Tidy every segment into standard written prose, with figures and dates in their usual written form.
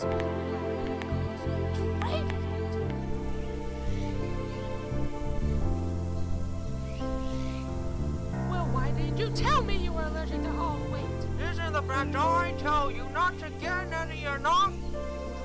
Well, why didn't you tell me you were allergic to all weight? Isn't the front door I told you not to get none of your knock?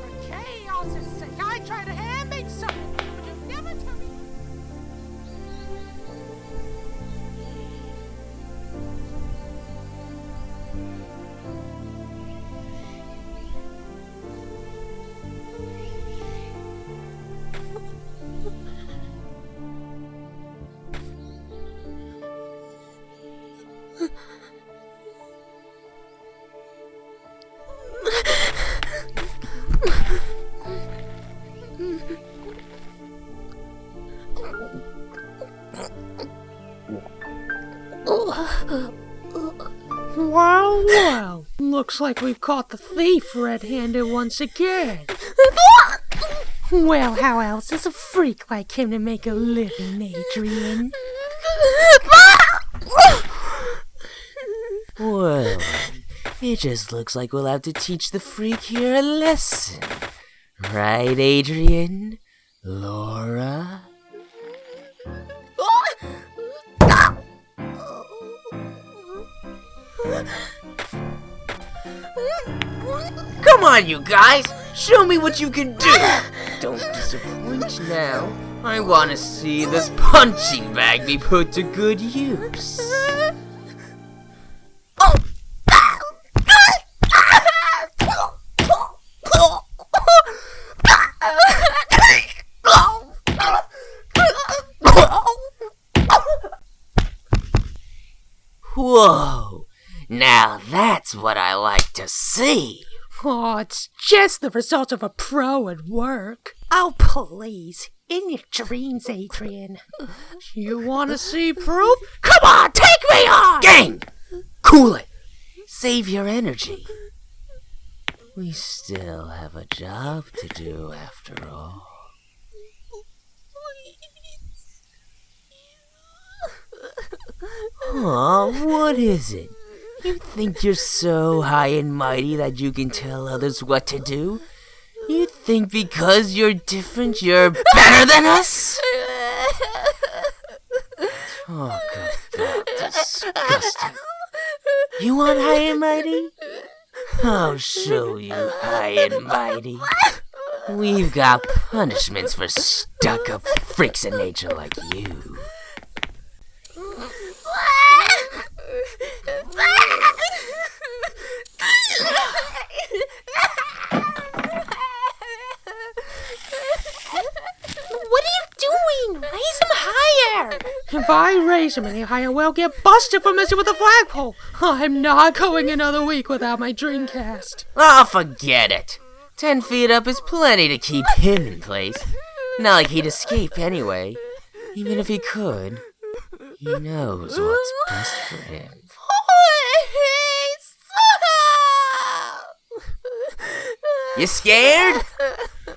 For chaos' sake, I tried to handmade something, but you never tell me. Well, looks like we've caught the thief red-handed once again. Well, how else is a freak like him to make a living, Adrian? Well, it just looks like we'll have to teach the freak here a lesson. Right, Adrian? Laura? Come on, you guys! Show me what you can do! Don't disappoint now. I want to see this punching bag be put to good use. Whoa! Now that's what I like to see. Oh, it's just the result of a pro at work. Oh, please. In your dreams, Adrian. You want to see proof? Come on, take me on! Gang! Cool it. Save your energy. We still have a job to do after all. Aw, what is it? You think you're so high and mighty that you can tell others what to do? You think because you're different, you're better than us? Talk about disgusting. You want high and mighty? I'll show you high and mighty. We've got punishments for stuck-up freaks of nature like you. If I raise him any higher, we'll get busted for messing with the flagpole. I'm not going another week without my Dreamcast. Oh, forget it. 10 feet up is plenty to keep him in place. Not like he'd escape anyway. Even if he could, he knows what's best for him. You scared?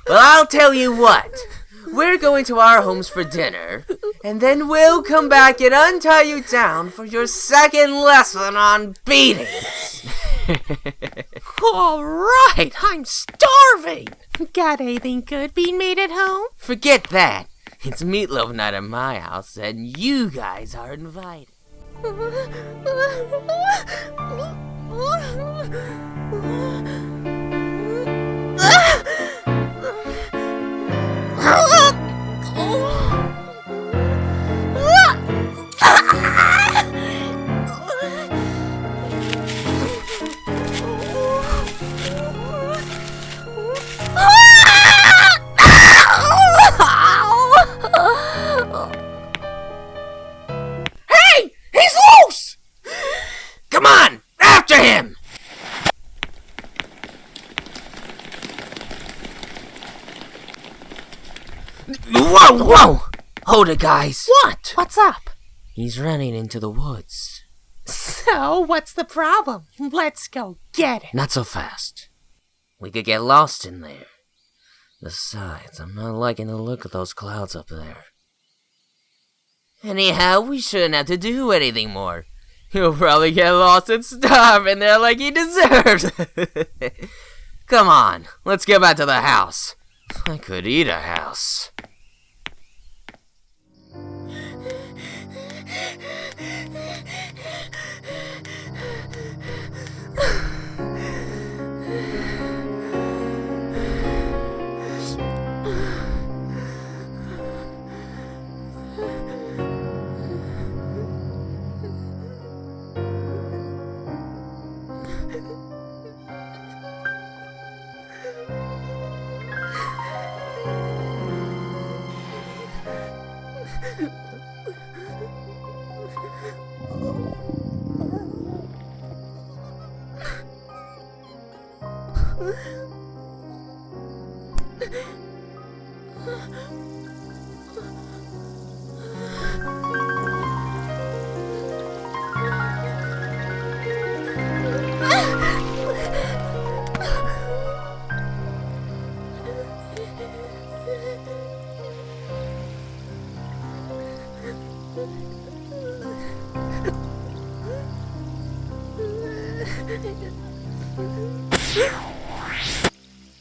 Well, I'll tell you what. We're going to our homes for dinner, and then we'll come back and untie you down for your second lesson on beatings. All right, I'm starving. Got anything good being made at home? Forget that. It's meatloaf night at my house, and you guys are invited. Hey! He's loose! Come on! After him! Whoa, whoa! Hold it, guys. What? What's up? He's running into the woods. So, what's the problem? Let's go get him. Not so fast. We could get lost in there. Besides, I'm not liking the look of those clouds up there. Anyhow, we shouldn't have to do anything more. He'll probably get lost and starve in there like he deserves. Come on, let's get back to the house. I could eat a house.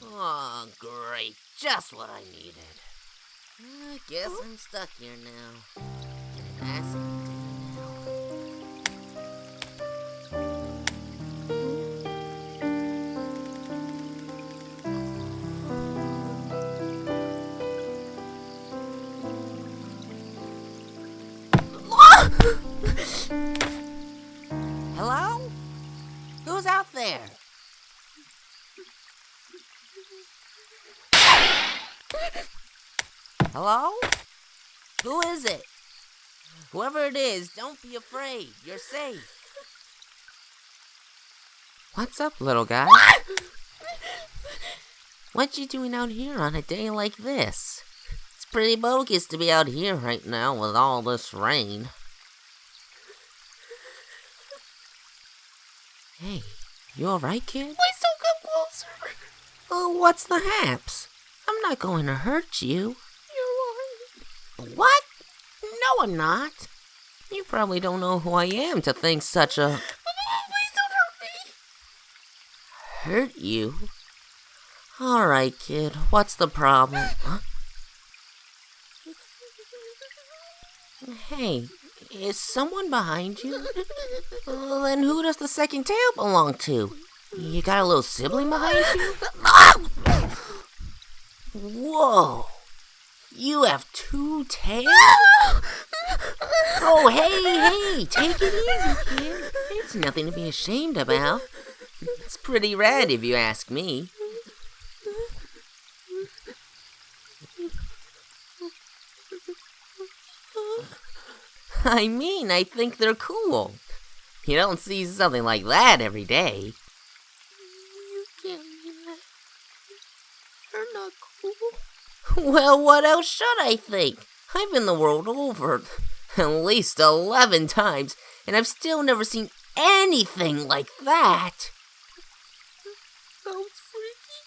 Oh, great. Just what I needed. I guess I'm stuck here now. And that's Hello? Who's out there? Hello? Who is it? Whoever it is, don't be afraid. You're safe. What's up, little guy? What you doing out here on a day like this? It's pretty bogus to be out here right now with all this rain. Hey, you alright, kid? Please don't come closer. Oh, what's the haps? I'm not going to hurt you. You're lying. What? No, I'm not. You probably don't know who I am to think such a... Please don't hurt me. Hurt you? Alright, kid, what's the problem? Huh? Hey, is someone behind you? Then who does the second tail belong to? You got a little sibling behind you? Whoa! You have two tails? Oh, hey, take it easy, kid. It's nothing to be ashamed about. It's pretty rad if you ask me. I mean, I think they're cool. You don't see something like that every day. You can't mean that. You're not cool. Well, what else should I think? I've been the world over at least 11 times, and I've still never seen anything like that. Sounds freaky.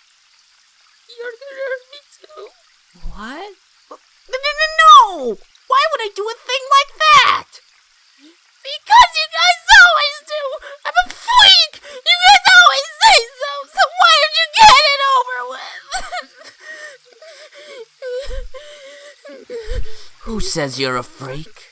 You're gonna hurt me too. What? No! Why would I do a thing like that? Because you guys always do! I'm a freak! You guys always say so, so why don't you get it over with? Who says you're a freak?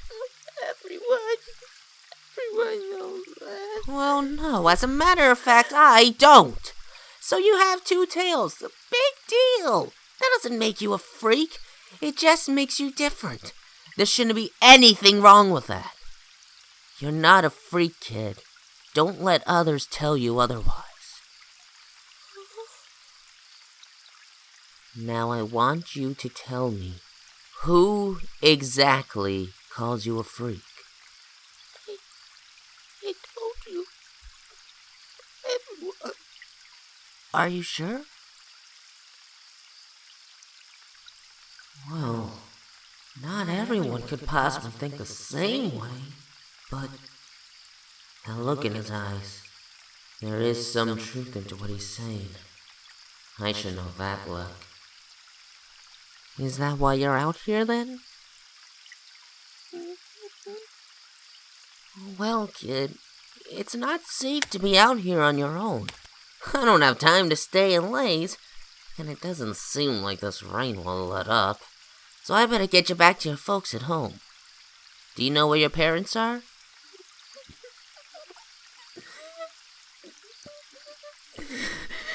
Everyone knows that. Well, no, as a matter of fact, I don't. So you have two tails, a big deal. That doesn't make you a freak. It just makes you different. There shouldn't be anything wrong with that. You're not a freak, kid. Don't let others tell you otherwise. Now I want you to tell me, who exactly calls you a freak? I told you. Everyone. Are you sure? Well, not everyone could possibly think the same way, but now look in his eyes. There is some truth into what he's saying. I should know that look. Is that why you're out here then? Well, kid, it's not safe to be out here on your own. I don't have time to stay and late, and it doesn't seem like this rain will let up. So I better get you back to your folks at home. Do you know where your parents are?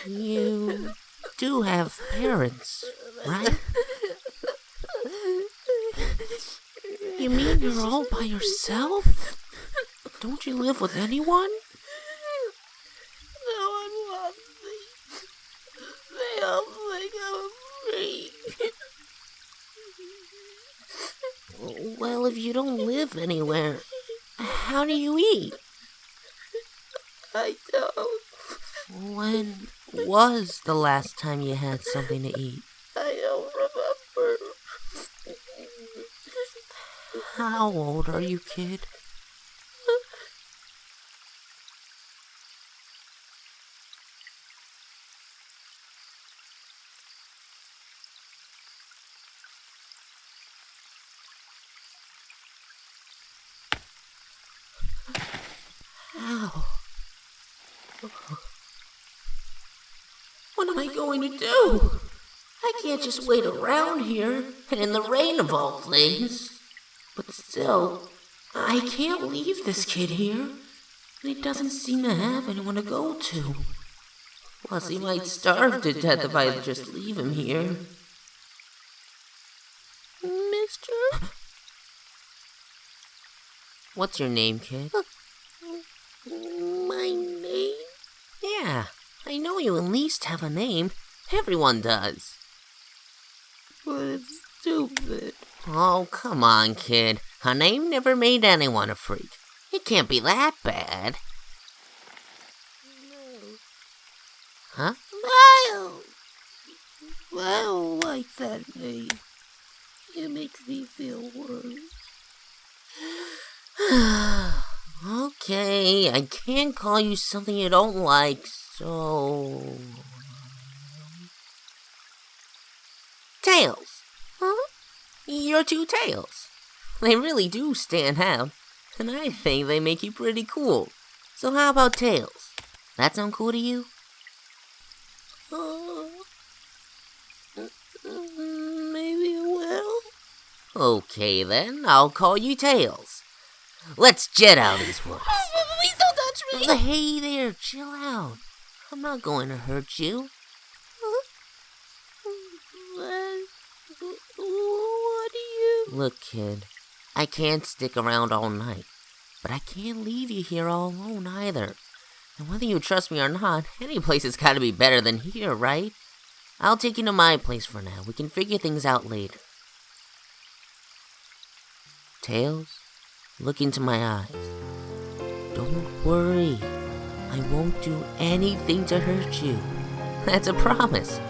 You do have parents, right? You mean you're all by yourself? Don't you live with anyone? No one loves me. They all think I'm a freak. Well, if you don't live anywhere, how do you eat? I don't. When was the last time you had something to eat? I don't remember. How old are you, kid? How? What am I going to do? I can't just wait around here, and in the rain of all things. But still, I can't leave this kid here, and he doesn't seem to have anyone to go to. Plus, he might starve to death if I just leave him here. Mister? What's your name, kid? My name? Yeah, I know you at least have a name. Everyone does. But it's stupid. Oh, come on, kid. A name never made anyone a freak. It can't be that bad. No. Huh? Miles! I don't like that name. It makes me feel worse. Okay, I can't call you something you don't like, so... Tails. Huh? Your two tails. They really do stand out, and I think they make you pretty cool. So how about Tails? That sound cool to you? Maybe it will. Okay then, I'll call you Tails. Let's jet out of this woods. Please don't touch me! Hey there, chill out. I'm not going to hurt you. What do you... Look, kid, I can't stick around all night, but I can't leave you here all alone either. And whether you trust me or not, any place has got to be better than here, right? I'll take you to my place for now. We can figure things out later. Tails, look into my eyes. Don't worry. I won't do anything to hurt you. That's a promise.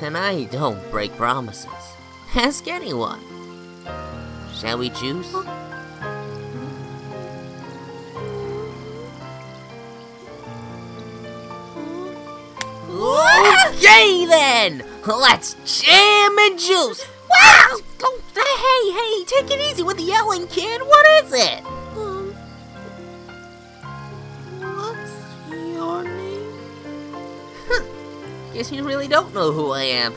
And I don't break promises. Ask anyone. Shall we choose? Okay then! Let's jam and juice! Wow! Hey, take it easy with the yelling, kid. What is it? What's your name? Guess you really don't know who I am.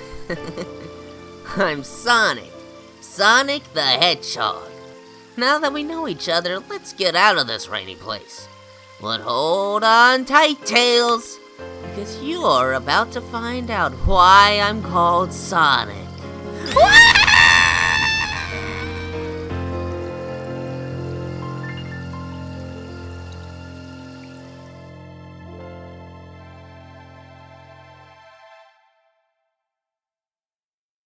I'm Sonic. Sonic the Hedgehog. Now that we know each other, let's get out of this rainy place. But hold on tight, Tails, because you're about to find out why I'm called Sonic. What?